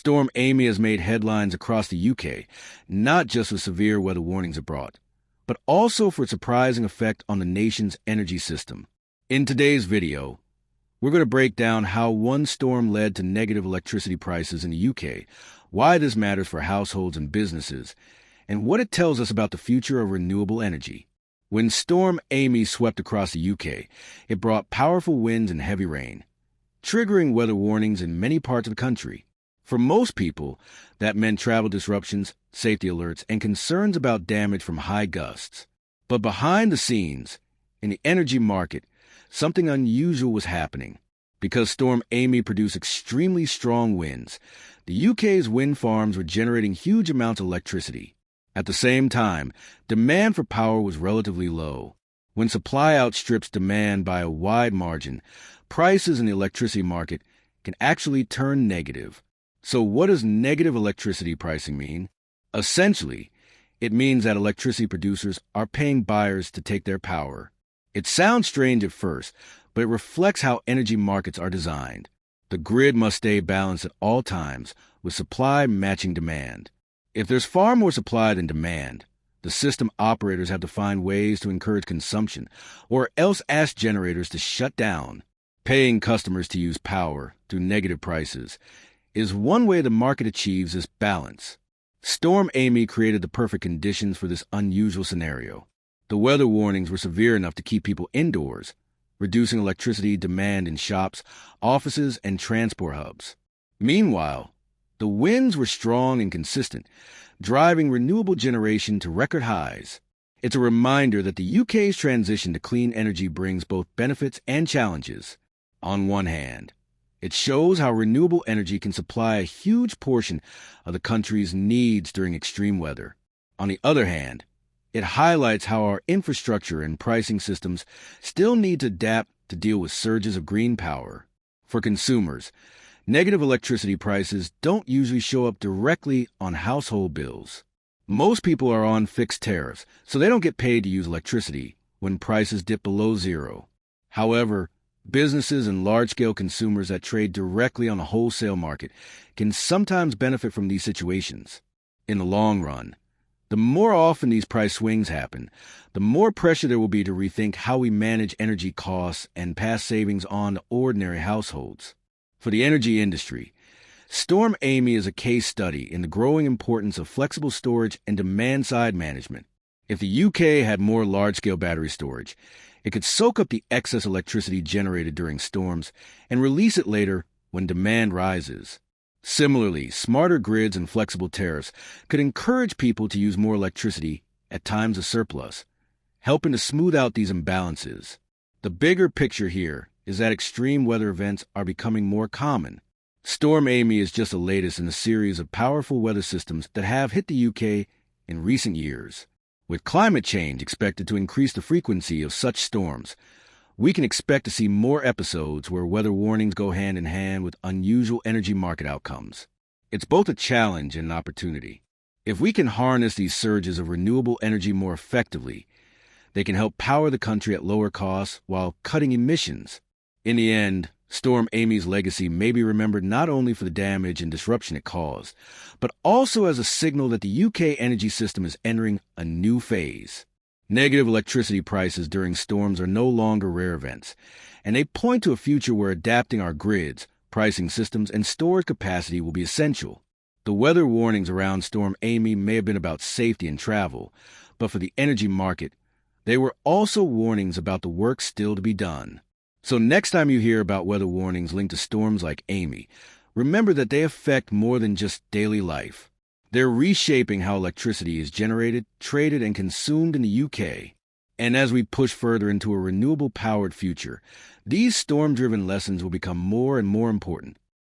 Storm Amy has made headlines across the UK, not just for severe weather warnings it brought, but also for its surprising effect on the nation's energy system. In today's video, we're going to break down how one storm led to negative electricity prices in the UK, why this matters for households and businesses, and what it tells us about the future of renewable energy. When Storm Amy swept across the UK, it brought powerful winds and heavy rain, triggering weather warnings in many parts of the country. For most people, that meant travel disruptions, safety alerts, and concerns about damage from high gusts. But behind the scenes, in the energy market, something unusual was happening. Because Storm Amy produced extremely strong winds, the UK's wind farms were generating huge amounts of electricity. At the same time, demand for power was relatively low. When supply outstrips demand by a wide margin, prices in the electricity market can actually turn negative. So what does negative electricity pricing mean? Essentially, it means that electricity producers are paying buyers to take their power. It sounds strange at first, but it reflects how energy markets are designed. The grid must stay balanced at all times, with supply matching demand. If there's far more supply than demand, the system operators have to find ways to encourage consumption, or else ask generators to shut down. Paying customers to use power through negative prices is one way the market achieves this balance. Storm Amy created the perfect conditions for this unusual scenario. The weather warnings were severe enough to keep people indoors, reducing electricity demand in shops, offices, and transport hubs. Meanwhile, the winds were strong and consistent, driving renewable generation to record highs. It's a reminder that the UK's transition to clean energy brings both benefits and challenges. On one hand, it shows how renewable energy can supply a huge portion of the country's needs during extreme weather. On the other hand, it highlights how our infrastructure and pricing systems still need to adapt to deal with surges of green power. For consumers, negative electricity prices don't usually show up directly on household bills. Most people are on fixed tariffs, so they don't get paid to use electricity when prices dip below zero. However, businesses and large-scale consumers that trade directly on the wholesale market can sometimes benefit from these situations. In the long run, the more often these price swings happen, the more pressure there will be to rethink how we manage energy costs and pass savings on to ordinary households. For the energy industry, Storm Amy is a case study in the growing importance of flexible storage and demand-side management. If the UK had more large-scale battery storage, it could soak up the excess electricity generated during storms and release it later when demand rises. Similarly, smarter grids and flexible tariffs could encourage people to use more electricity at times of surplus, helping to smooth out these imbalances. The bigger picture here is that extreme weather events are becoming more common. Storm Amy is just the latest in a series of powerful weather systems that have hit the UK in recent years. With climate change expected to increase the frequency of such storms, we can expect to see more episodes where weather warnings go hand in hand with unusual energy market outcomes. It's both a challenge and an opportunity. If we can harness these surges of renewable energy more effectively, they can help power the country at lower costs while cutting emissions. In the end, Storm Amy's legacy may be remembered not only for the damage and disruption it caused, but also as a signal that the UK energy system is entering a new phase. Negative electricity prices during storms are no longer rare events, and they point to a future where adapting our grids, pricing systems, and storage capacity will be essential. The weather warnings around Storm Amy may have been about safety and travel, but for the energy market, they were also warnings about the work still to be done. So next time you hear about weather warnings linked to storms like Amy, remember that they affect more than just daily life. They're reshaping how electricity is generated, traded, and consumed in the UK. And as we push further into a renewable-powered future, these storm-driven lessons will become more and more important.